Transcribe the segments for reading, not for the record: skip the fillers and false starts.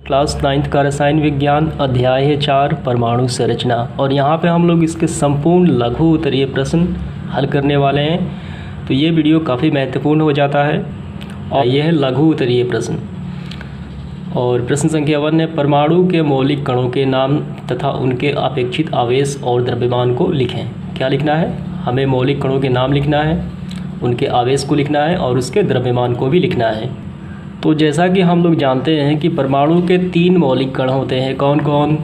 Class 9th का रसायन विज्ञान अध्याय है 4 परमाणु संरचना। और यहाँ पे हम लोग इसके संपूर्ण लघु उत्तरीय प्रश्न हल करने वाले हैं। तो ये वीडियो काफ़ी महत्वपूर्ण हो जाता है और यह है लघु उत्तरीय प्रश्न। और प्रश्न संख्या 1 है, परमाणु के मौलिक कणों के नाम तथा उनके अपेक्षित आवेश और द्रव्यमान को लिखें। क्या लिखना है? हमें मौलिक कणों के नाम लिखना है, उनके आवेश को लिखना है और उसके द्रव्यमान को भी लिखना है। तो जैसा कि हम लोग जानते हैं कि परमाणु के 3 मौलिक कण होते हैं। कौन कौन?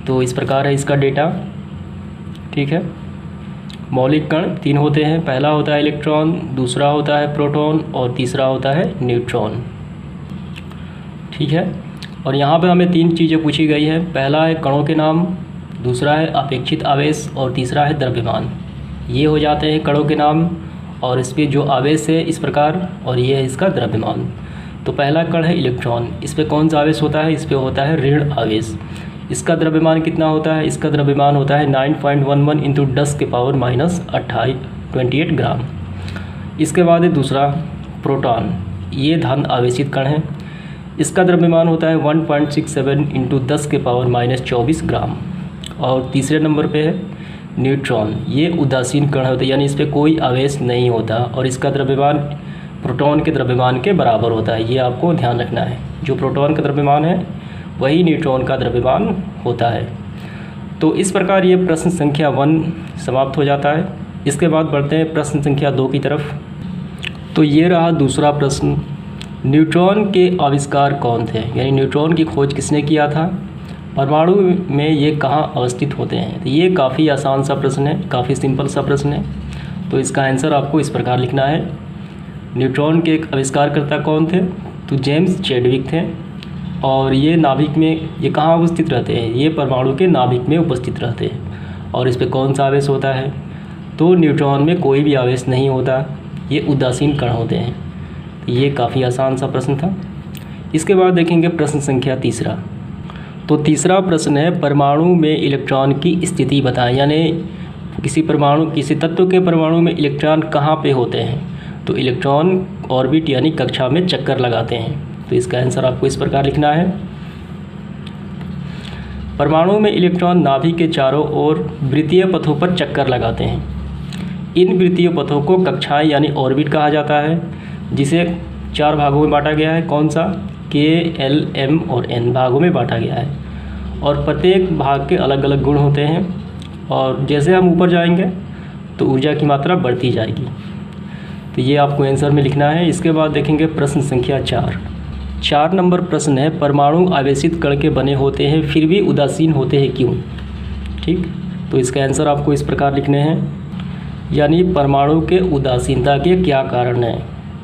तो इस प्रकार है इसका डेटा। ठीक है, मौलिक कण 3 होते हैं। पहला होता है इलेक्ट्रॉन, दूसरा होता है प्रोटॉन और तीसरा होता है न्यूट्रॉन। ठीक है, और यहाँ पे हमें 3 चीज़ें पूछी गई है। पहला है कणों के नाम, दूसरा है अपेक्षित आवेश और तीसरा है द्रव्यमान। ये हो जाते हैं कणों के नाम और इस पर जो आवेश है इस प्रकार, और ये है इसका द्रव्यमान। तो पहला कण है इलेक्ट्रॉन, इस पर कौन सा आवेश होता है? इस पर होता है ऋण आवेश। इसका द्रव्यमान कितना होता है? इसका द्रव्यमान होता है 9.11 इंटू 10 के पावर -28 ग्राम। इसके बाद है दूसरा प्रोटॉन, ये धन आवेशित कण है। इसका द्रव्यमान होता है 1.67 इंटू 10 के पावर -24 ग्राम। और तीसरे नंबर पे है न्यूट्रॉन, ये उदासीन कण होते हैं, यानी इस पर कोई आवेश नहीं होता और इसका द्रव्यमान प्रोटॉन के द्रव्यमान के बराबर होता है। ये आपको ध्यान रखना है, जो प्रोटॉन का द्रव्यमान है वही न्यूट्रॉन का द्रव्यमान होता है। तो इस प्रकार ये प्रश्न संख्या 1 समाप्त हो जाता है। इसके बाद बढ़ते हैं प्रश्न संख्या 2 की तरफ। तो ये रहा दूसरा प्रश्न, न्यूट्रॉन के आविष्कार कौन थे? यानी न्यूट्रॉन की खोज किसने किया था? परमाणु में ये कहाँ अवस्थित होते हैं? तो ये काफ़ी आसान सा प्रश्न है, काफ़ी सिंपल सा प्रश्न है। तो इसका आंसर आपको इस प्रकार लिखना है। न्यूट्रॉन के आविष्कारकर्ता कौन थे? तो जेम्स चैडविक थे। और ये नाभिक में, ये कहाँ उपस्थित रहते हैं? ये परमाणु के नाभिक में उपस्थित रहते हैं। और इस पर कौन सा आवेश होता है? तो न्यूट्रॉन में कोई भी आवेश नहीं होता, ये उदासीन कण होते हैं। तो ये काफ़ी आसान सा प्रश्न था। इसके बाद देखेंगे प्रश्न संख्या 3। तो तीसरा प्रश्न है, परमाणु में इलेक्ट्रॉन की स्थिति बताएं। यानी किसी तत्व के परमाणु में इलेक्ट्रॉन कहाँ पे होते हैं? तो इलेक्ट्रॉन ऑर्बिट यानी कक्षा में चक्कर लगाते हैं। तो इसका आंसर आपको इस प्रकार लिखना है। परमाणु में इलेक्ट्रॉन नाभिक के चारों ओर वृत्तीय पथों पर चक्कर लगाते हैं। इन वृत्तीय पथों को कक्षाएं यानी ऑर्बिट कहा जाता है, जिसे 4 भागों में बांटा गया है। कौन सा? K, L, M और N भागों में बांटा गया है। और प्रत्येक भाग के अलग अलग गुण होते हैं और जैसे हम ऊपर जाएंगे तो ऊर्जा की मात्रा बढ़ती जाएगी। तो ये आपको आंसर में लिखना है। इसके बाद देखेंगे प्रश्न संख्या 4 नंबर प्रश्न है, परमाणु आवेशित कण के बने होते हैं फिर भी उदासीन होते हैं क्यों? ठीक, तो इसका आंसर आपको इस प्रकार लिखने हैं। यानी परमाणु के उदासीनता के क्या कारण हैं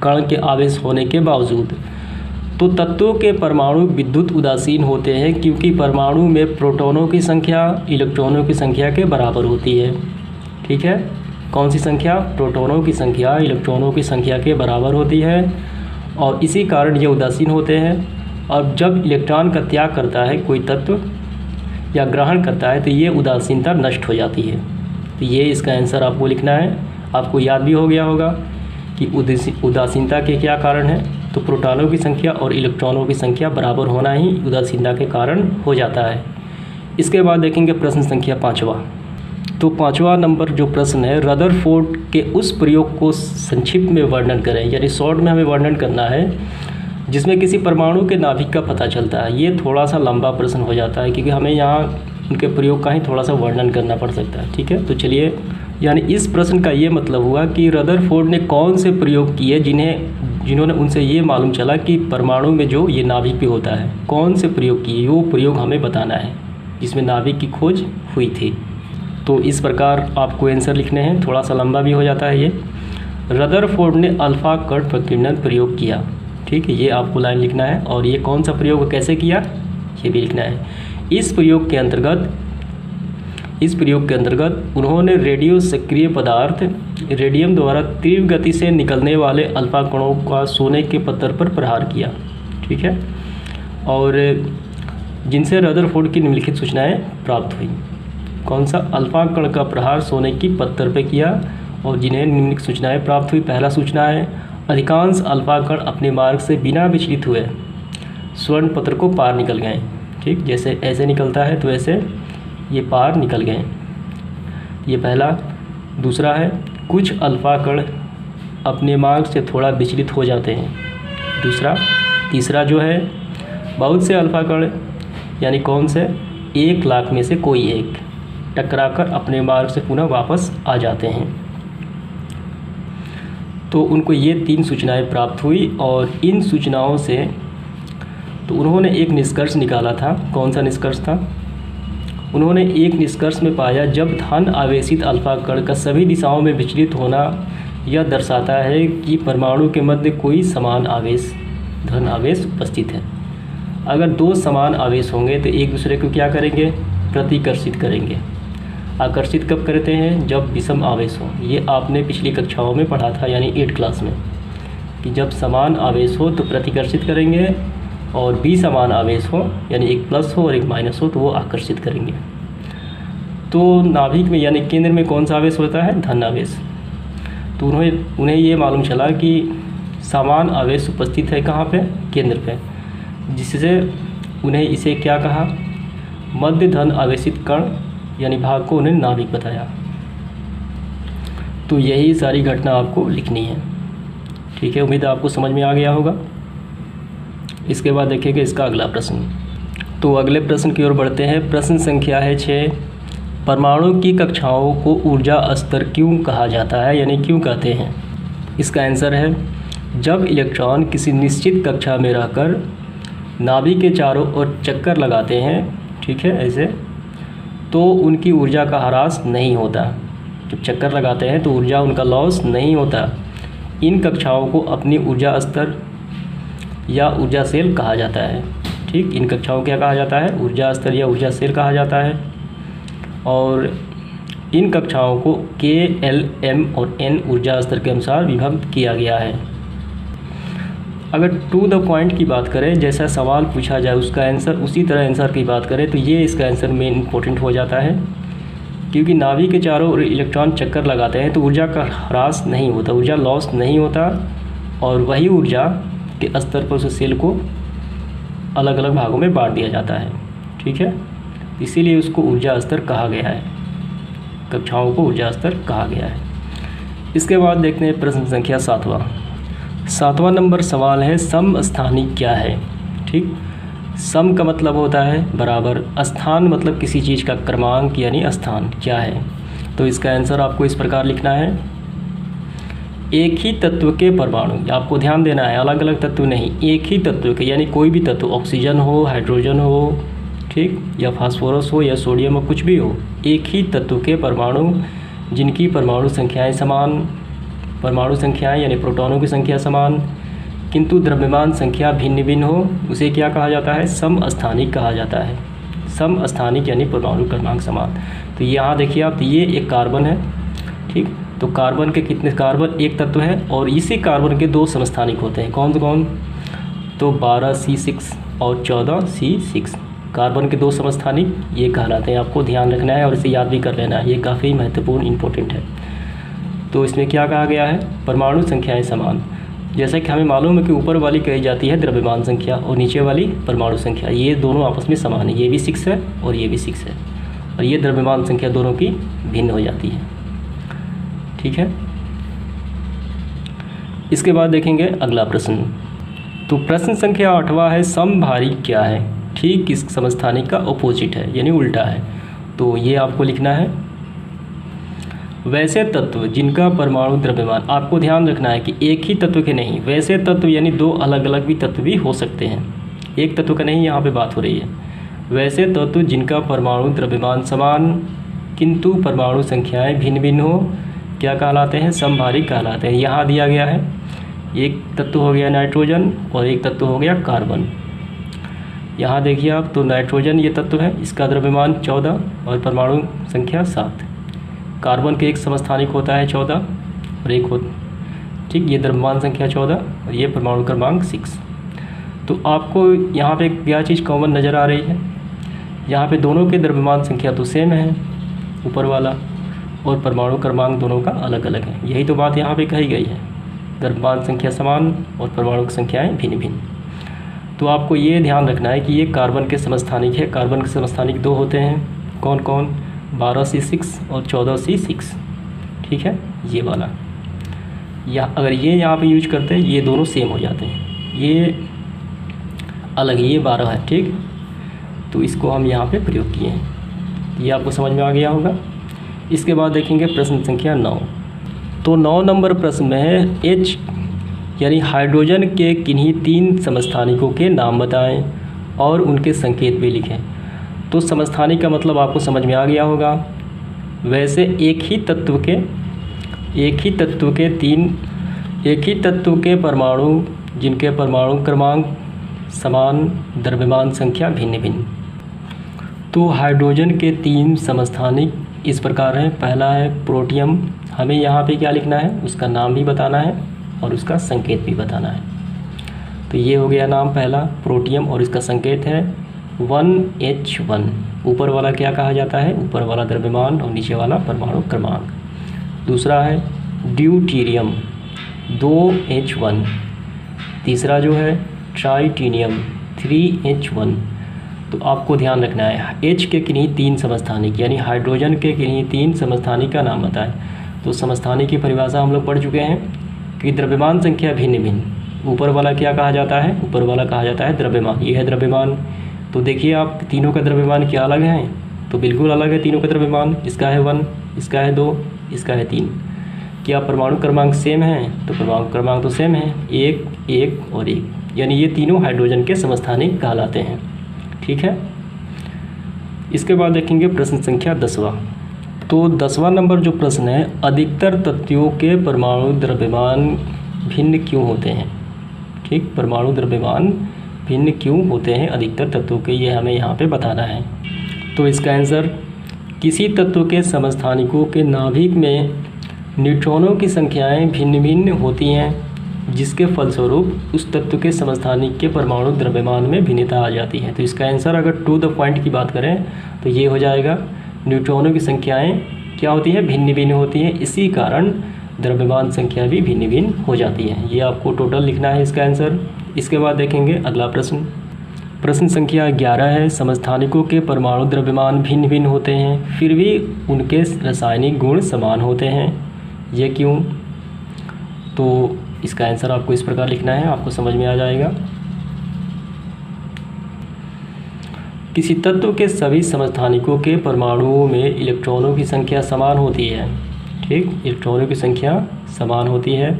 कण के आवेश होने के बावजूद? तो तत्वों के परमाणु विद्युत उदासीन होते हैं क्योंकि परमाणु में प्रोटॉनों की संख्या इलेक्ट्रॉनों की संख्या के बराबर होती है। ठीक है, कौन सी संख्या? प्रोटॉनों की संख्या इलेक्ट्रॉनों की संख्या के बराबर होती है और इसी कारण ये उदासीन होते हैं। और जब इलेक्ट्रॉन का त्याग करता है कोई तत्व या ग्रहण करता है तो ये उदासीनता नष्ट हो जाती है। तो ये इसका आंसर आपको लिखना है। आपको याद भी हो गया होगा कि उदासीनता के क्या कारण हैं। तो प्रोटॉनों की संख्या और इलेक्ट्रॉनों की संख्या बराबर होना ही उदासीनता के कारण हो जाता है। इसके बाद देखेंगे प्रश्न संख्या 5। तो 5वां नंबर जो प्रश्न है, रदरफोर्ड के उस प्रयोग को संक्षिप्त में वर्णन करें। यानी शॉर्ट में हमें वर्णन करना है जिसमें किसी परमाणु के नाभिक का पता चलता है। ये थोड़ा सा लंबा प्रश्न हो जाता है क्योंकि हमें यहाँ उनके प्रयोग का ही थोड़ा सा वर्णन करना पड़ सकता है। ठीक है, तो चलिए, यानी इस प्रश्न का ये मतलब हुआ कि रदरफोर्ड ने कौन से प्रयोग किए जिन्होंने उनसे ये मालूम चला कि परमाणु में जो ये नाभिक पे होता है, कौन से प्रयोग किए, वो प्रयोग हमें बताना है जिसमें नाभिक की खोज हुई थी। तो इस प्रकार आपको आंसर लिखने हैं। थोड़ा सा लंबा भी हो जाता है ये। रदरफोर्ड ने अल्फा कण प्रकीर्णन प्रयोग किया। ठीक है, ये आपको लाइन लिखना है। और ये कौन सा प्रयोग कैसे किया ये भी लिखना है। इस प्रयोग के अंतर्गत उन्होंने रेडियो सक्रिय पदार्थ रेडियम द्वारा तीव्र गति से निकलने वाले अल्फा कणों का सोने के पत्थर पर प्रहार किया। ठीक है, और जिनसे रदरफोर्ड की निम्नलिखित सूचनाएं प्राप्त हुई। कौन सा? अल्फा कण का प्रहार सोने की पत्थर पर किया और जिन्हें निम्नलिखित सूचनाएं प्राप्त हुई। पहला सूचना है, अधिकांश अल्फा कण अपने मार्ग से बिना विचलित हुए स्वर्ण पत्र को पार निकल गए। ठीक, जैसे ऐसे निकलता है तो ऐसे ये पार निकल गए। ये पहला। दूसरा है कुछ अल्फा कण अपने मार्ग से थोड़ा विचलित हो जाते हैं। दूसरा। तीसरा जो है बहुत से अल्फा कण यानी कौन से 1,00,000 में से कोई एक टकराकर अपने मार्ग से पुनः वापस आ जाते हैं। तो उनको ये 3 सूचनाएं प्राप्त हुई और इन सूचनाओं से तो उन्होंने एक निष्कर्ष निकाला था। कौन सा निष्कर्ष था? उन्होंने एक निष्कर्ष में पाया जब धन आवेशित अल्फा कण का सभी दिशाओं में विचलित होना यह दर्शाता है कि परमाणु के मध्य कोई समान आवेश धन आवेश उपस्थित है। अगर 2 समान आवेश होंगे तो एक दूसरे को क्या करेंगे? प्रतिकर्षित करेंगे। आकर्षित कब करते हैं? जब विषम आवेश हो। ये आपने पिछली कक्षाओं में पढ़ा था, यानी 8 क्लास में, कि जब समान आवेश हो तो प्रतिकर्षित करेंगे और विसमान आवेश हो यानी एक प्लस हो और एक माइनस हो तो वो आकर्षित करेंगे। तो नाभिक में यानी केंद्र में कौन सा आवेश होता है? धन आवेश। तो उन्हें ये मालूम चला कि समान आवेश उपस्थित है कहाँ पे? केंद्र पे, जिससे उन्हें इसे क्या कहा? मध्य धन आवेशित कण यानी भाग को उन्हें नाभिक बताया। तो यही सारी घटना आपको लिखनी है। ठीक है, उम्मीद है आपको समझ में आ गया होगा। इसके बाद देखेंगे इसका अगला प्रश्न। तो अगले प्रश्न की ओर बढ़ते हैं। प्रश्न संख्या है 6। परमाणु की कक्षाओं को ऊर्जा स्तर क्यों कहा जाता है, यानी क्यों कहते हैं? इसका आंसर है जब इलेक्ट्रॉन किसी निश्चित कक्षा में रहकर नाभिक के चारों ओर चक्कर लगाते हैं, ठीक है, ऐसे, तो उनकी ऊर्जा का ह्रास नहीं होता। जब चक्कर लगाते हैं तो ऊर्जा उनका लॉस नहीं होता। इन कक्षाओं को अपनी ऊर्जा स्तर या ऊर्जा सेल कहा जाता है। ठीक, इन कक्षाओं क्या कहा जाता है? ऊर्जा स्तर या ऊर्जा सेल कहा जाता है। और इन कक्षाओं को K, L, M और N ऊर्जा स्तर के अनुसार विभक्त किया गया है। अगर टू द पॉइंट की बात करें, जैसा सवाल पूछा जाए उसका आंसर उसी तरह आंसर की बात करें तो ये इसका आंसर मेन इंपॉर्टेंट हो जाता है, क्योंकि नाभिक के चारों ओर इलेक्ट्रॉन चक्कर लगाते हैं तो ऊर्जा का ह्रास नहीं होता, ऊर्जा लॉस नहीं होता, और वही ऊर्जा के स्तर पर उस सेल को अलग अलग भागों में बांट दिया जाता है। ठीक है, इसीलिए उसको ऊर्जा स्तर कहा गया है, कक्षाओं को ऊर्जा स्तर कहा गया है। इसके बाद देखते हैं प्रश्न संख्या 7वां नंबर सवाल है समस्थानिक क्या है। ठीक, सम का मतलब होता है बराबर, स्थान मतलब किसी चीज़ का क्रमांक यानी स्थान क्या है। तो इसका आंसर आपको इस प्रकार लिखना है, एक ही तत्व के परमाणु, आपको ध्यान देना है, अलग अलग तत्व नहीं, एक ही तत्व के, यानी कोई भी तत्व, ऑक्सीजन हो, हाइड्रोजन हो, ठीक, या फास्फोरस हो या सोडियम हो, कुछ भी हो, एक ही तत्व के परमाणु जिनकी परमाणु संख्याएं समान, परमाणु संख्याएं यानी प्रोटॉनों की संख्या समान, किंतु द्रव्यमान संख्या भिन्न भिन्न हो, उसे क्या कहा जाता है? समस्थानिक कहा जाता है। समस्थानिक यानी परमाणु क्रमांक समान। तो यहाँ देखिए आप, ये एक कार्बन है, ठीक, तो कार्बन के कितने, कार्बन एक तत्व है और इसी कार्बन के 2 समस्थानिक होते हैं। कौन कौन? तो 12C6 और 14C6, कार्बन के 2 समस्थानिक ये कहलाते हैं। आपको ध्यान रखना है और इसे याद भी कर लेना है, ये काफ़ी महत्वपूर्ण इंपॉर्टेंट है। तो इसमें क्या कहा गया है? परमाणु संख्याएं समान। जैसा कि हमें मालूम है कि ऊपर वाली कही जाती है द्रव्यमान संख्या और नीचे वाली परमाणु संख्या, ये दोनों आपस में समान है, ये भी 6 है और ये भी 6 है, और ये द्रव्यमान संख्या दोनों की भिन्न हो जाती है। ठीक है, इसके बाद देखेंगे अगला प्रश्न। तो प्रश्न संख्या 8वां है समभारी क्या है। ठीक, किस समस्थानिक का अपोजिट है यानी उल्टा है। तो ये आपको लिखना है, वैसे तत्व जिनका परमाणु द्रव्यमान, आपको ध्यान रखना है कि एक ही तत्व के नहीं, वैसे तत्व यानी 2 अलग अलग भी तत्व भी हो सकते हैं, एक तत्व का नहीं यहाँ पे बात हो रही है। वैसे तत्व जिनका परमाणु द्रव्यमान समान किंतु परमाणु संख्याएं भिन्न भिन्न हो, क्या कहलाते हैं? समभारी कहलाते हैं। यहाँ दिया गया है, एक तत्व हो गया नाइट्रोजन और एक तत्व हो गया कार्बन। यहाँ देखिए आप, तो नाइट्रोजन ये तत्व है, इसका द्रव्यमान 14 और परमाणु संख्या 7। कार्बन के एक समस्थानिक होता है 14 और एक हो, ठीक, ये द्रव्यमान संख्या 14 और ये परमाणु क्रमांक 6। तो आपको यहाँ पे क्या चीज़ कॉमन नज़र आ रही है? यहाँ पे दोनों के द्रव्यमान संख्या तो सेम है ऊपर वाला, और परमाणु क्रमांक दोनों का अलग अलग है। यही तो बात यहाँ पे कही गई है, द्रव्यमान संख्या समान और परमाणु की संख्याएँ भिन्न भिन्न। तो आपको ये ध्यान रखना है कि ये कार्बन के समस्थानिक है। कार्बन के समस्थानिक 2 होते हैं, कौन कौन, 12C6 और 14C6, ठीक है, ये वाला। या अगर ये यहाँ पे यूज करते हैं, ये दोनों सेम हो जाते हैं, ये अलग, ये 12 है, ठीक। तो इसको हम यहाँ पे प्रयोग किए हैं, ये आपको समझ में आ गया होगा। इसके बाद देखेंगे प्रश्न संख्या 9। तो 9 नंबर प्रश्न में है H यानी हाइड्रोजन के किन्हीं 3 समस्थानिकों के नाम बताएं और उनके संकेत भी लिखें। तो समस्थानिक का मतलब आपको समझ में आ गया होगा। वैसे एक ही तत्व के परमाणु जिनके परमाणु क्रमांक समान, द्रव्यमान संख्या भिन्न भिन्न। तो हाइड्रोजन के 3 समस्थानिक इस प्रकार हैं। पहला है प्रोटियम, हमें यहाँ पे क्या लिखना है, उसका नाम भी बताना है और उसका संकेत भी बताना है। तो ये हो गया नाम पहला प्रोटियम और इसका संकेत है 1H1। ऊपर वाला क्या कहा जाता है, ऊपर वाला द्रव्यमान और नीचे वाला परमाणु क्रमांक। दूसरा है ड्यूटीरियम 2H1। तीसरा जो है ट्राइटीनियम 3H1। तो आपको ध्यान रखना है H के किन्हीं 3 समस्थानिक यानी हाइड्रोजन के किन्हीं 3 समस्थानिक का नाम बताएं। तो समस्थानिक की परिभाषा हम लोग पढ़ चुके हैं कि द्रव्यमान संख्या भिन्न भिन्न। ऊपर वाला क्या कहा जाता है, ऊपर वाला कहा जाता है द्रव्यमान, ये है द्रव्यमान। तो देखिए आप तीनों का द्रव्यमान क्या अलग है, तो बिल्कुल अलग है तीनों का द्रव्यमान। इसका है 1, इसका है 2, इसका है 3। क्या परमाणु क्रमांक सेम है, तो परमाणु क्रमांक तो सेम है, 1, 1 और 1, यानी ये तीनों हाइड्रोजन के समस्थानिक कहलाते हैं, ठीक है। इसके बाद देखेंगे प्रश्न संख्या 10वां। तो 10वां नंबर जो प्रश्न है, अधिकतर तत्वों के परमाणु द्रव्यमान भिन्न क्यों होते हैं, ठीक, परमाणु द्रव्यमान भिन्न क्यों होते हैं अधिकतर तत्वों के, ये हमें यहाँ पे बताना है। तो इसका आंसर, किसी तत्व के समस्थानिकों के नाभिक में न्यूट्रॉनों की संख्याएं भिन्न भिन्न होती हैं, जिसके फलस्वरूप उस तत्व के समस्थानिक के परमाणु द्रव्यमान में भिन्नता आ जाती है। तो इसका आंसर अगर टू द पॉइंट की बात करें तो ये हो जाएगा, न्यूट्रॉनों की संख्याएं क्या होती है, भिन्न भिन्न होती हैं, इसी कारण द्रव्यमान संख्या भी भिन्न भिन्न हो जाती है। ये आपको टोटल लिखना है इसका आंसर। इसके बाद देखेंगे अगला प्रश्न, प्रश्न संख्या 11 है, समस्थानिकों के परमाणु द्रव्यमान भिन्न भिन्न होते हैं फिर भी उनके रासायनिक गुण समान होते हैं, ये क्यों। तो इसका आंसर आपको इस प्रकार लिखना है, आपको समझ में आ जाएगा। किसी तत्व के सभी समस्थानिकों के परमाणुओं में इलेक्ट्रॉनों की संख्या समान होती है, ठीक, इलेक्ट्रॉनों की संख्या समान होती है,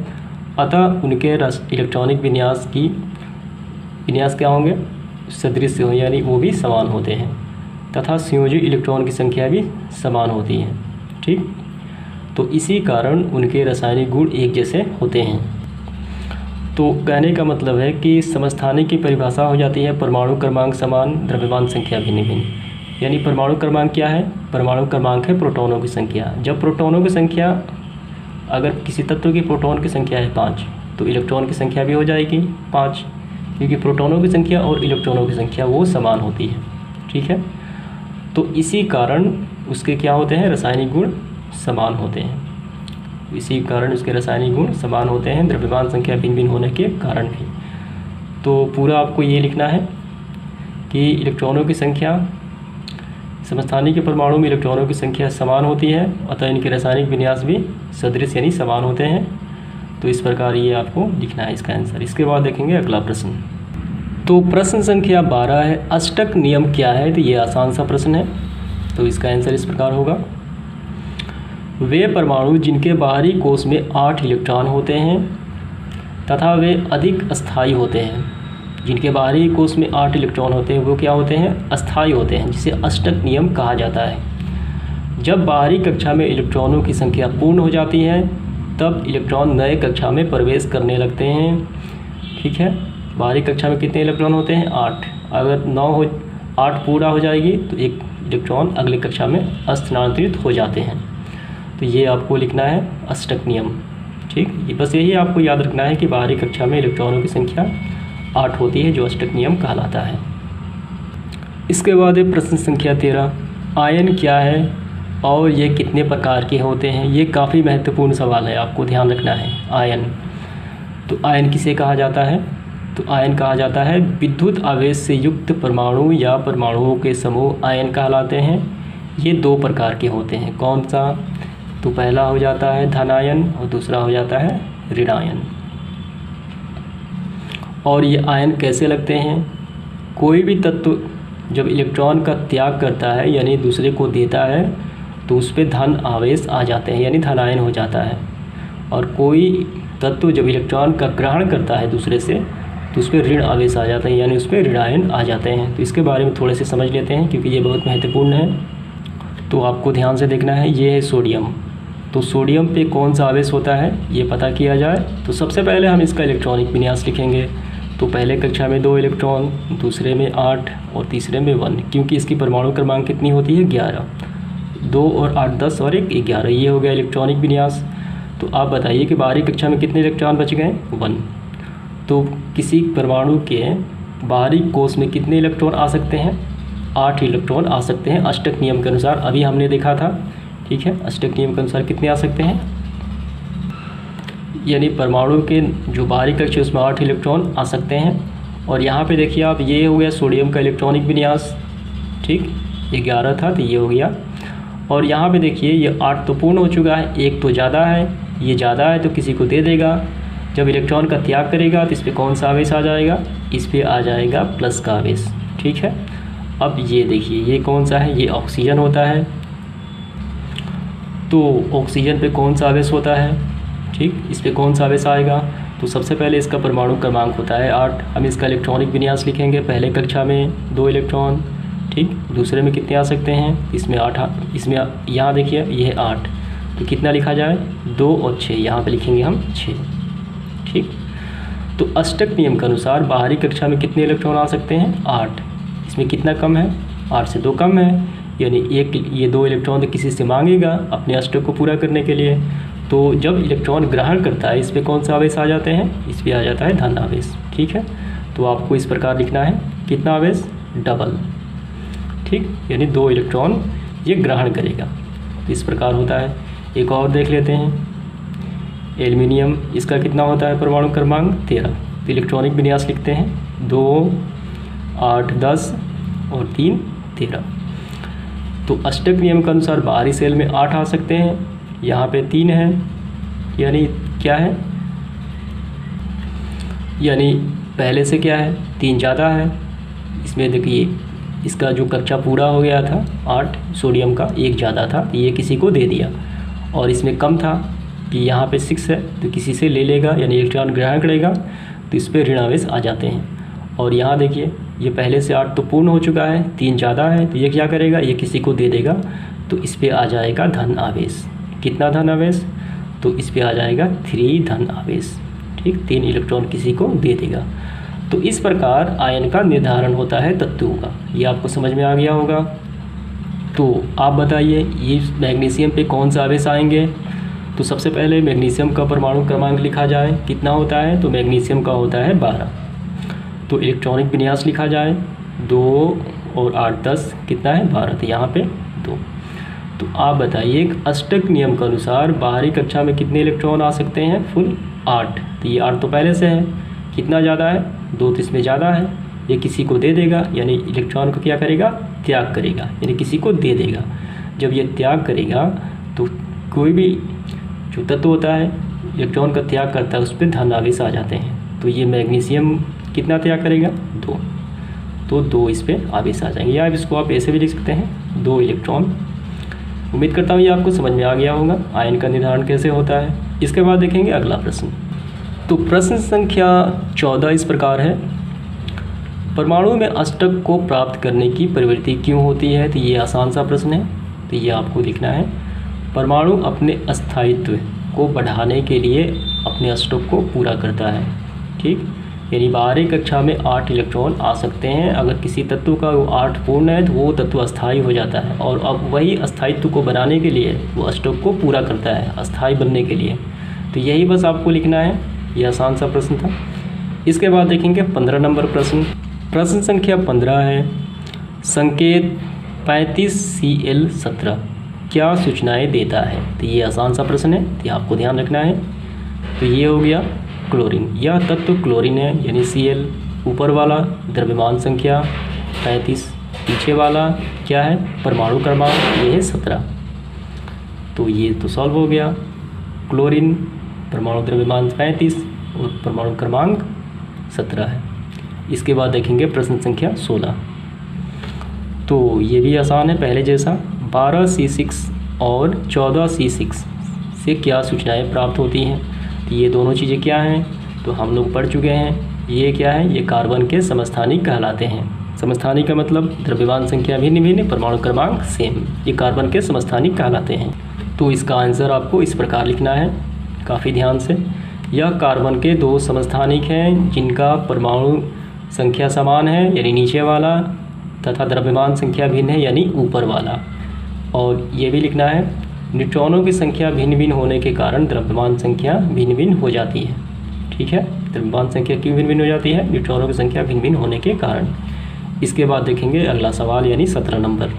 अतः उनके इलेक्ट्रॉनिक विन्यास क्या होंगे, सदृश हो, यानी वो भी समान होते हैं, तथा संयोजी इलेक्ट्रॉन की संख्या भी समान होती है, ठीक। तो इसी कारण उनके रासायनिक गुण एक जैसे होते हैं। तो कहने का मतलब है कि समस्थानिक की परिभाषा हो जाती है परमाणु क्रमांक समान, द्रव्यमान संख्या भिन्न भिन्न। यानी परमाणु क्रमांक क्या है, परमाणु क्रमांक है प्रोटॉनों की संख्या। जब प्रोटॉनों की संख्या, अगर किसी तत्व की प्रोटॉन की संख्या है 5, तो इलेक्ट्रॉन की संख्या भी हो जाएगी 5, क्योंकि प्रोटॉनों की संख्या और इलेक्ट्रॉनों की संख्या वो समान होती है, ठीक है। तो इसी कारण उसके क्या होते हैं, रासायनिक गुण समान होते हैं, इसी कारण उसके रासायनिक गुण समान होते हैं, द्रव्यमान संख्या भिन्न भिन्न होने के कारण भी। तो पूरा आपको ये लिखना है कि इलेक्ट्रॉनों की संख्या, समस्थानिक के परमाणु में इलेक्ट्रॉनों की संख्या समान होती है, अतः इनके रासायनिक विन्यास भी सदृश यानी समान होते हैं। तो इस प्रकार ये आपको लिखना है इसका आंसर। इसके बाद देखेंगे अगला प्रश्न। तो प्रश्न संख्या 12 है, अष्टक नियम क्या है। तो ये आसान सा प्रश्न है, तो इसका आंसर इस प्रकार होगा, वे परमाणु जिनके बाहरी कोश में 8 इलेक्ट्रॉन होते हैं तथा वे अधिक अस्थायी होते हैं, जिनके बाहरी कोश में 8 इलेक्ट्रॉन होते हैं वो क्या होते हैं, अस्थायी होते हैं, जिसे अष्टक नियम कहा जाता है। जब बाहरी कक्षा में इलेक्ट्रॉनों की संख्या पूर्ण हो जाती है तब इलेक्ट्रॉन नए कक्षा में प्रवेश करने लगते हैं, ठीक है। बाहरी कक्षा में कितने इलेक्ट्रॉन होते हैं, 8। अगर 8 पूरा हो जाएगी तो एक इलेक्ट्रॉन अगले कक्षा में स्थानांतरित हो जाते हैं। तो ये आपको लिखना है अष्टक नियम, ठीक। बस यही आपको याद रखना है कि बाहरी कक्षा में इलेक्ट्रॉनों की संख्या 8 होती है, जो अष्टक नियम कहलाता है। इसके बाद है प्रश्न संख्या 13, आयन क्या है और ये कितने प्रकार के होते हैं। ये काफ़ी महत्वपूर्ण सवाल है, आपको ध्यान रखना है। आयन, तो आयन किसे कहा जाता है, तो आयन कहा जाता है। विद्युत आवेश से युक्त परमाणु या परमाणुओं के समूह आयन कहलाते हैं। ये दो प्रकार के होते हैं। कौन सा? तो पहला हो जाता है धन आयन और दूसरा हो जाता है ऋण आयन। और ये आयन कैसे लगते हैं? कोई भी तत्व जब इलेक्ट्रॉन का त्याग करता है यानी दूसरे को देता है तो उस पर धन आवेश आ जाते हैं यानी धन आयन हो जाता है। और कोई तत्व जब इलेक्ट्रॉन का ग्रहण करता है दूसरे से तो उस पर ऋण आवेश आ जाते हैं यानी उस पर ऋण आयन आ जाते हैं। तो इसके बारे में थोड़े से समझ लेते हैं क्योंकि ये बहुत महत्वपूर्ण है। तो आपको ध्यान से देखना है। ये है सोडियम। तो सोडियम पे कौन सा आवेश होता है ये पता किया जाए तो सबसे पहले हम इसका इलेक्ट्रॉनिक विन्यास लिखेंगे। तो पहले कक्षा में 2 इलेक्ट्रॉन, दूसरे में 8 और तीसरे में 1, क्योंकि इसकी परमाणु क्रमांक कितनी होती है 11। 2 और 8 10 और 1 11। ये हो गया इलेक्ट्रॉनिक विन्यास। तो आप बताइए कि बाहरी कक्षा में कितने इलेक्ट्रॉन बच गए? 1। तो किसी परमाणु के बाहरी कोश में कितने इलेक्ट्रॉन आ सकते हैं? 8 इलेक्ट्रॉन आ सकते हैं अष्टक नियम के अनुसार। अभी हमने देखा था, ठीक है। अष्टक नियम के अनुसार कितने आ सकते हैं? यानी परमाणु के जो बाहरी कक्ष है उसमें 8 इलेक्ट्रॉन आ सकते हैं। और यहाँ पे देखिए आप, ये हो गया सोडियम का इलेक्ट्रॉनिक विन्यास, ठीक। ये 11 था तो ये हो गया। और यहाँ पे देखिए ये 8 तो पूर्ण हो चुका है, 1 तो ज़्यादा है, ये ज़्यादा है तो किसी को दे देगा। जब इलेक्ट्रॉन का त्याग करेगा तो इस पर कौन सा आवेश आ जाएगा? इस पर आ जाएगा प्लस का आवेश, ठीक है। अब ये देखिए ये कौन सा है? ये ऑक्सीजन होता है। तो ऑक्सीजन पे कौन सा आवेश होता है? ठीक, इस पर कौन सा आवेश आएगा? तो सबसे पहले इसका परमाणु क्रमांक होता है 8। हम इसका इलेक्ट्रॉनिक विन्यास लिखेंगे। पहले कक्षा में 2 इलेक्ट्रॉन, ठीक। दूसरे में कितने आ सकते हैं? इसमें 8। इसमें यहाँ देखिए ये है 8, तो कितना लिखा जाए? 2 और 6, यहाँ पे लिखेंगे हम 6, ठीक। तो अष्टक नियम के अनुसार बाहरी कक्षा में कितने इलेक्ट्रॉन आ सकते हैं? 8। इसमें कितना कम है? 8 से 2 कम है, यानी ये 2 इलेक्ट्रॉन तो किसी से मांगेगा अपने अष्टक को पूरा करने के लिए। तो जब इलेक्ट्रॉन ग्रहण करता है इस पर कौन सा आवेश आ जाते हैं? इस पर आ जाता है धन आवेश, ठीक है। तो आपको इस प्रकार लिखना है, कितना आवेश? डबल, ठीक, यानी 2 इलेक्ट्रॉन ये ग्रहण करेगा। तो इस प्रकार होता है। एक और देख लेते हैं, एल्युमिनियम। इसका कितना होता है परमाणु क्रमांक? 13। तो इलेक्ट्रॉनिक विन्यास लिखते हैं 2 8 10 और 3 13। तो अष्टक नियम के अनुसार बाहरी सेल में 8 आ सकते हैं, यहाँ पे 3 है, यानी क्या है? यानी पहले से क्या है? 3 ज़्यादा है। इसमें देखिए इसका जो कक्षा पूरा हो गया था 8 सोडियम का, 1 ज़्यादा था तो ये किसी को दे दिया। और इसमें कम था कि यहाँ पे 6 है तो किसी से ले लेगा यानी इलेक्ट्रॉन ग्रहण करेगा, तो इस पर ऋण आवेश आ जाते हैं। और यहाँ देखिए ये पहले से 8 तो पूर्ण हो चुका है, 3 ज़्यादा है तो ये क्या करेगा? ये किसी को दे देगा, तो इस पर आ जाएगा धन आवेश। कितना धन आवेश? तो इस पर आ जाएगा 3 धन आवेश, ठीक। 3 इलेक्ट्रॉन किसी को दे देगा। तो इस प्रकार आयन का निर्धारण होता है तत्वों का। ये आपको समझ में आ गया होगा। तो आप बताइए ये मैग्नीशियम पे कौन सा आवेश आएंगे? तो सबसे पहले मैग्नीशियम का परमाणु क्रमांक लिखा जाए, कितना होता है? तो मैग्नीशियम का होता है 12। तो इलेक्ट्रॉनिक विन्यास लिखा जाए 2 और 8 10, कितना है? 12। तो यहाँ पे 2। तो आप बताइए अष्टक नियम के अनुसार बाहरी कक्षा में कितने इलेक्ट्रॉन आ सकते हैं? फुल 8। तो ये 8 तो पहले से है, कितना ज़्यादा है? 2 तो इसमें ज़्यादा है, ये किसी को दे देगा यानी इलेक्ट्रॉन को क्या करेगा? त्याग करेगा, यानी किसी को दे देगा। जब ये त्याग करेगा तो कोई भी जो तत्व होता है इलेक्ट्रॉन का त्याग करता है उस पर धन आवेश आ जाते हैं। तो ये मैग्नीशियम कितना त्याग करेगा? 2। तो 2 इस पर आवेश आ जाएंगे, या इसको आप ऐसे भी लिख सकते हैं 2 इलेक्ट्रॉन। उम्मीद करता हूँ ये आपको समझ में आ गया होगा आयन का निर्धारण कैसे होता है। इसके बाद देखेंगे अगला प्रश्न। तो प्रश्न संख्या 14 इस प्रकार है, परमाणु में अष्टक को प्राप्त करने की प्रवृत्ति क्यों होती है? तो ये आसान सा प्रश्न है, तो ये आपको लिखना है। परमाणु अपने अस्थायित्व को बढ़ाने के लिए अपने अष्टक को पूरा करता है, ठीक। यानी बाहरी कक्षा में 8 इलेक्ट्रॉन आ सकते हैं। अगर किसी तत्व का वो 8 पूर्ण है तो वो तत्व अस्थायी हो जाता है, और अब वही अस्थायित्व को बनाने के लिए वो अष्टक को पूरा करता है अस्थायी बनने के लिए। तो यही बस आपको लिखना है, ये आसान सा प्रश्न था। इसके बाद देखेंगे 15 नंबर प्रश्न। प्रश्न संख्या 15 है, संकेत 35Cl17 क्या सूचनाएं देता है? तो ये आसान सा प्रश्न है, तो आपको ध्यान रखना है। तो ये हो गया क्लोरीन। यह तत्व क्लोरीन है यानी Cl ऊपर वाला, द्रव्यमान संख्या 35, पीछे वाला क्या है परमाणु क्रमांक, ये है 17। तो ये तो सॉल्व हो गया। क्लोरीन परमाणु द्रव्यमान 35 और परमाणु क्रमांक 17 है। इसके बाद देखेंगे प्रश्न संख्या 16। तो ये भी आसान है पहले जैसा। 12C6 और 14C6 से क्या सूचनाएं प्राप्त होती हैं। तो ये दोनों चीज़ें क्या हैं तो हम लोग पढ़ चुके हैं। ये क्या है, ये कार्बन के समस्थानिक कहलाते हैं। समस्थानिक का मतलब द्रव्यमान संख्या भिन्न भिन्न, परमाणु क्रमांक सेम, ये कार्बन के समस्थानिक कहलाते हैं। तो इसका आंसर आपको इस प्रकार लिखना है काफ़ी ध्यान से। यह कार्बन के दो समस्थानिक हैं जिनका परमाणु संख्या समान है यानी नीचे वाला, तथा द्रव्यमान संख्या भिन्न है यानी ऊपर वाला। और ये भी लिखना है न्यूट्रॉनों की संख्या भिन्न भिन्न होने के कारण द्रव्यमान संख्या भिन्न भिन्न हो जाती है। ठीक है, द्रव्यमान संख्या क्यों भिन्न भिन्न हो जाती है, न्यूट्रॉनों की संख्या भिन्न भिन्न होने के कारण। इसके बाद देखेंगे अगला सवाल यानी 17 नंबर।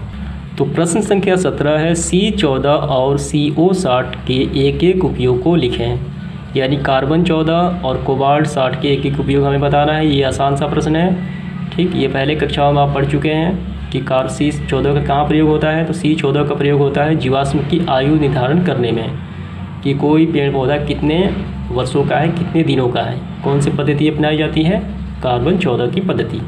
तो प्रश्न संख्या 17 है C14 और CO60 के एक एक उपयोग को लिखें। यानी कार्बन 14 और कोबाल्ट 60 के एक एक उपयोग हमें बताना है। ये आसान सा प्रश्न है। ठीक, ये पहले कक्षाओं में आप पढ़ चुके हैं कि C14 का कहाँ प्रयोग होता है। तो C14 का प्रयोग होता है जीवाश्म की आयु निर्धारण करने में, कि कोई पेड़ पौधा कितने वर्षों का है, कितने दिनों का है। कौन सी पद्धति अपनाई जाती है, कार्बन 14 की पद्धति।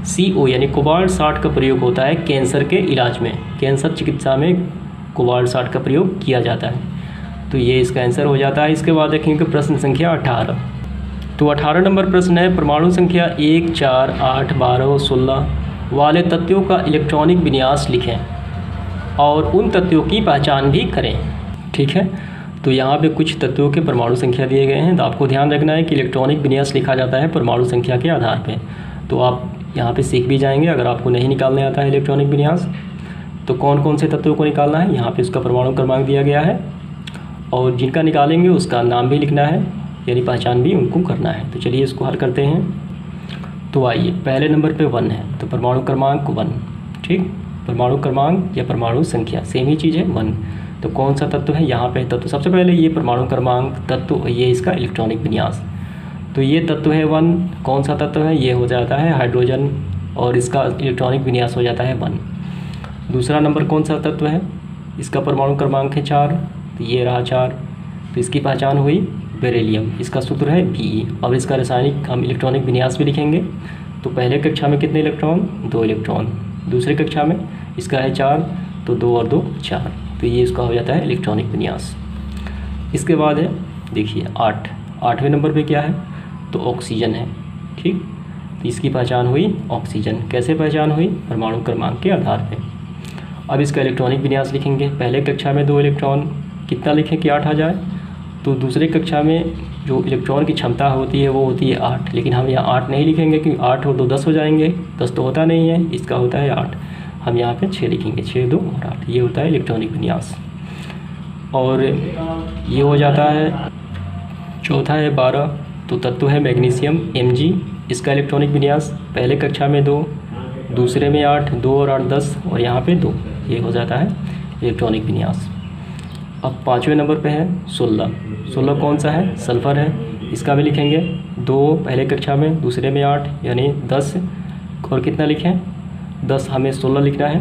CO यानी कोबाल्ट 60 का प्रयोग होता है कैंसर के इलाज में, कैंसर चिकित्सा में कोबाल्ट 60 का प्रयोग किया जाता है। तो ये इसका आंसर हो जाता है। इसके बाद देखेंगे प्रश्न संख्या 18। तो 18 नंबर प्रश्न है परमाणु संख्या 1, 4, 8, 12 और 16 वाले तत्वों का इलेक्ट्रॉनिक विन्यास लिखें और उन तत्वों की पहचान भी करें। ठीक है, तो यहाँ पे कुछ तत्वों के परमाणु संख्या दिए गए हैं। तो आपको ध्यान रखना है कि इलेक्ट्रॉनिक विन्यास लिखा जाता है परमाणु संख्या के आधार पर। तो आप यहाँ पे सीख भी जाएंगे। अगर आपको नहीं निकालने आता है इलेक्ट्रॉनिक विन्यास तो कौन कौन से तत्वों को निकालना है, यहाँ पे उसका परमाणु क्रमांक दिया गया है और जिनका निकालेंगे उसका नाम भी लिखना है यानी पहचान भी उनको करना है। तो चलिए इसको हल करते हैं। तो आइए, पहले नंबर पे 1 है तो परमाणु क्रमांक 1। ठीक, परमाणु क्रमांक या परमाणु संख्या सेम ही चीज़ है 1। तो कौन सा तत्व है यहाँ पे तत्व, सबसे पहले ये परमाणु क्रमांक तत्व, ये इसका इलेक्ट्रॉनिक विन्यास। तो ये तत्व है 1। कौन सा तत्व है, ये हो जाता है हाइड्रोजन और इसका इलेक्ट्रॉनिक विन्यास हो जाता है 1। दूसरा नंबर कौन सा तत्व है, इसका परमाणु क्रमांक है 4। तो ये रहा 4। तो इसकी पहचान हुई बेरिलियम, इसका सूत्र है Be। अब इसका रासायनिक हम इलेक्ट्रॉनिक विन्यास भी लिखेंगे। तो पहले कक्षा में कितने इलेक्ट्रॉन, 2 इलेक्ट्रॉन। दूसरी कक्षा में इसका है 4, तो 2 और 2 4। तो ये इसका हो जाता है इलेक्ट्रॉनिक विन्यास। इसके बाद है देखिए 8। 8वें नंबर पे क्या है, तो ऑक्सीजन है। ठीक, तो इसकी पहचान हुई ऑक्सीजन। कैसे पहचान हुई, परमाणु क्रमांक के आधार पे। अब इसका इलेक्ट्रॉनिक विन्यास लिखेंगे। पहले कक्षा में 2 इलेक्ट्रॉन, कितना लिखें कि 8 आ जाए। तो दूसरे कक्षा में जो इलेक्ट्रॉन की क्षमता होती है वो होती है 8, लेकिन हम यहाँ 8 नहीं लिखेंगे क्योंकि 8 और 2 10 हो जाएंगे। 10 तो होता नहीं है, इसका होता है 8। हम यहाँ पे 6 लिखेंगे, 6, 2 और 8। ये होता है इलेक्ट्रॉनिक विन्यास। और ये हो जाता है चौथा है 12। तो तत्व है मैग्नीशियम Mg। इसका इलेक्ट्रॉनिक विन्यास पहले कक्षा में 2, दूसरे में 8, 2 और 8 10 और यहाँ पे 2। ये हो जाता है इलेक्ट्रॉनिक विन्यास। अब 5वें नंबर पे है 16। 16 कौन सा है, सल्फ़र है। इसका भी लिखेंगे 2 पहले कक्षा में, दूसरे में 8 यानी 10 और कितना लिखें 10, हमें 16 लिखना है।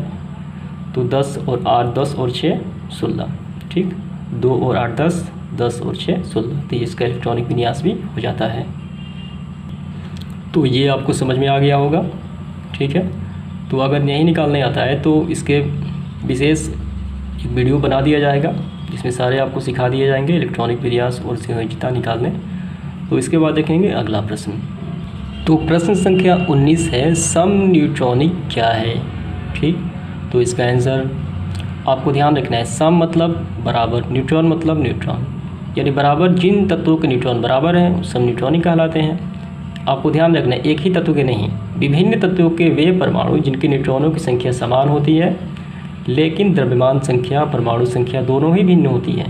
तो 10 और 8 10 और 6 16। ठीक, 2 और 8 10, 10 और 6 16। तो इसका इलेक्ट्रॉनिक विन्यास भी हो जाता है। तो ये आपको समझ में आ गया होगा। ठीक है, तो अगर नहीं निकालने आता है तो इसके विशेष एक वीडियो बना दिया जाएगा जिसमें सारे आपको सिखा दिए जाएंगे इलेक्ट्रॉनिक विन्यास और संयोजिता निकालने। तो इसके बाद देखेंगे अगला प्रश्न। तो प्रश्न संख्या 19 है सम न्यूट्रॉनिक क्या है। ठीक, तो इसका आंसर आपको ध्यान रखना है। सम मतलब बराबर, न्यूट्रॉन मतलब न्यूट्रॉन, यानी बराबर जिन तत्वों के न्यूट्रॉन बराबर हैं सम न्यूट्रॉनिक कहलाते हैं। आपको ध्यान रखना है एक ही तत्व के नहीं, विभिन्न तत्वों के वे परमाणु जिनके न्यूट्रॉनों की संख्या समान होती है लेकिन द्रव्यमान संख्या परमाणु संख्या दोनों ही भिन्न होती है,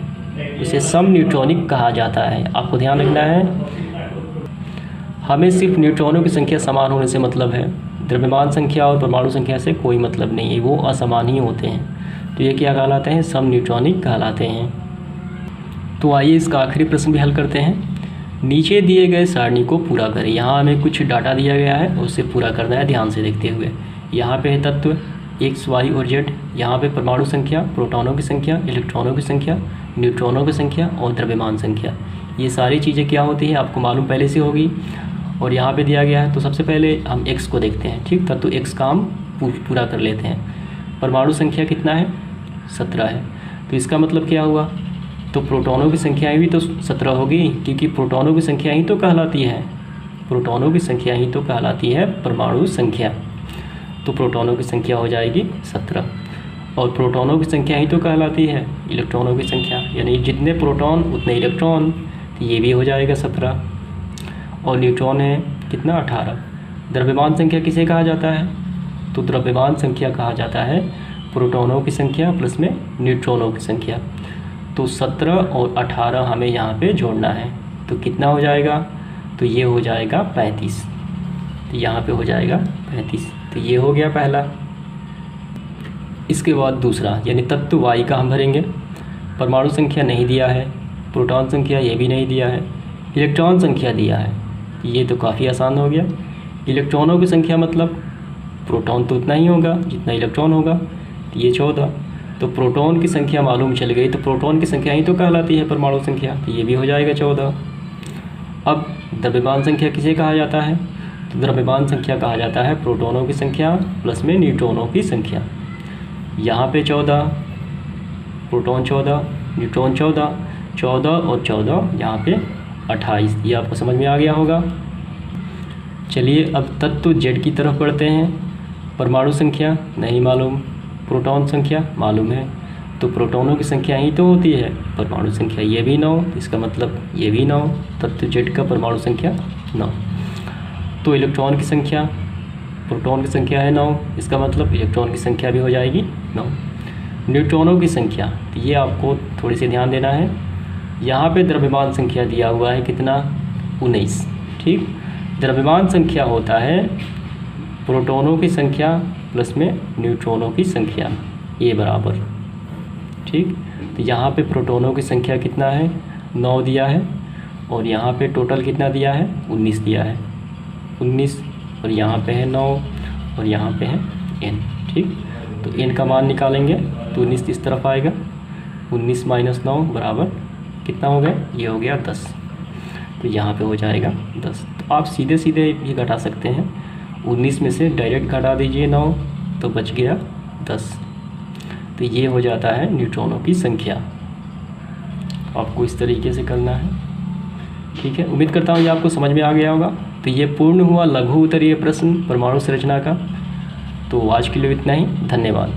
इसे सम न्यूट्रॉनिक कहा जाता है। आपको ध्यान रखना है, हमें सिर्फ न्यूट्रॉनों की संख्या समान होने से मतलब है, द्रव्यमान संख्या और परमाणु संख्या से कोई मतलब नहीं है, वो असमान ही होते हैं। तो ये क्या कहलाते हैं, सम न्यूट्रॉनिक कहलाते हैं। तो आइए इसका आखिरी प्रश्न भी हल करते हैं। नीचे दिए गए सारणी को पूरा करें। यहाँ हमें कुछ डाटा दिया गया है, उसे पूरा करना है ध्यान से देखते हुए। यहाँ पे है तत्व एक्स, वाई और जेड। यहाँ पे परमाणु संख्या, प्रोटॉनों की संख्या, इलेक्ट्रॉनों की संख्या, न्यूट्रॉनों की संख्या और द्रव्यमान संख्या। ये सारी चीज़ें क्या होती हैं आपको मालूम पहले से होगी। और यहाँ पे दिया गया है, तो सबसे पहले हम एक्स को देखते हैं। ठीक, तत्व एक्स का हम पूरा कर लेते हैं। परमाणु संख्या कितना है? 17 है। तो इसका मतलब क्या हुआ? तो प्रोटॉनों की संख्या भी तो 17 होगी, क्योंकि प्रोटॉनों की संख्या ही तो कहलाती है, प्रोटॉनों की संख्या ही तो कहलाती है परमाणु संख्या। तो प्रोटॉनों की संख्या हो जाएगी 17, और प्रोटॉनों की संख्या ही तो कहलाती है इलेक्ट्रॉनों की संख्या, यानी जितने प्रोटॉन उतने इलेक्ट्रॉन। तो ये भी हो जाएगा 17, और न्यूट्रॉन है कितना? 18। द्रव्यमान संख्या किसे कहा जाता है? तो द्रव्यमान संख्या कहा जाता है प्रोटॉनों की संख्या प्लस में न्यूट्रॉनों की संख्या। तो 17 और 18 हमें यहाँ पे जोड़ना है, तो कितना हो जाएगा? तो ये हो जाएगा 35। तो यहाँ पे हो जाएगा 35। तो ये हो गया पहला। इसके बाद दूसरा, यानी तत्व वाई का हम भरेंगे। परमाणु संख्या नहीं दिया है, प्रोटॉन संख्या ये भी नहीं दिया है, इलेक्ट्रॉन संख्या दिया है। ये तो काफ़ी आसान हो गया। इलेक्ट्रॉनों की संख्या मतलब प्रोटॉन तो उतना ही होगा जितना इलेक्ट्रॉन होगा, तो ये 14। तो प्रोटॉन की संख्या मालूम चल गई, तो प्रोटॉन की संख्या ही तो कहलाती है परमाणु संख्या, तो ये भी हो जाएगा 14। अब द्रव्यमान संख्या किसे कहा जाता है? तो द्रव्यमान संख्या कहा जाता है प्रोटॉनों की संख्या प्लस में न्यूट्रॉनों की संख्या। यहाँ पे 14, प्रोटॉन 14, न्यूट्रॉन 14, 14 और 14 यहाँ पे 28। ये आपको समझ में आ गया होगा। चलिए अब तत्व जेड की तरफ बढ़ते हैं। परमाणु संख्या नहीं मालूम, प्रोटॉन संख्या मालूम है, तो प्रोटॉनों की संख्या ही तो होती है परमाणु संख्या, ये भी 9, इसका मतलब ये भी 9। तत्व जेड का परमाणु संख्या 9। तो इलेक्ट्रॉन की संख्या, प्रोटॉन की संख्या है 9, इसका मतलब इलेक्ट्रॉन की संख्या भी हो जाएगी 9। न्यूट्रॉनों की संख्या, तो ये आपको थोड़ी सी ध्यान देना है। यहाँ पे द्रव्यमान संख्या दिया हुआ है कितना? 19। ठीक, द्रव्यमान संख्या होता है प्रोटॉनों की संख्या प्लस में न्यूट्रॉनों की संख्या, ये बराबर। ठीक, तो यहाँ पे प्रोटॉनों की संख्या कितना है? 9 दिया है, और यहाँ पे टोटल कितना दिया है? 19 दिया है। 19, और यहाँ पे है 9, और यहाँ पे है n। ठीक, तो n का मान निकालेंगे तो 19 इस तरफ आएगा। 19 - 9 बराबर कितना हो गया? ये हो गया 10। तो यहाँ पे हो जाएगा 10। तो आप सीधे सीधे भी घटा सकते हैं। 19 में से डायरेक्ट घटा दीजिए 9, तो बच गया 10। तो ये हो जाता है न्यूट्रॉनों की संख्या। आपको इस तरीके से करना है। ठीक है, उम्मीद करता हूँ ये आपको समझ में आ गया होगा। तो ये पूर्ण हुआ लघु उत्तरीय प्रश्न परमाणु संरचना का। तो आज के लिए इतना ही, धन्यवाद।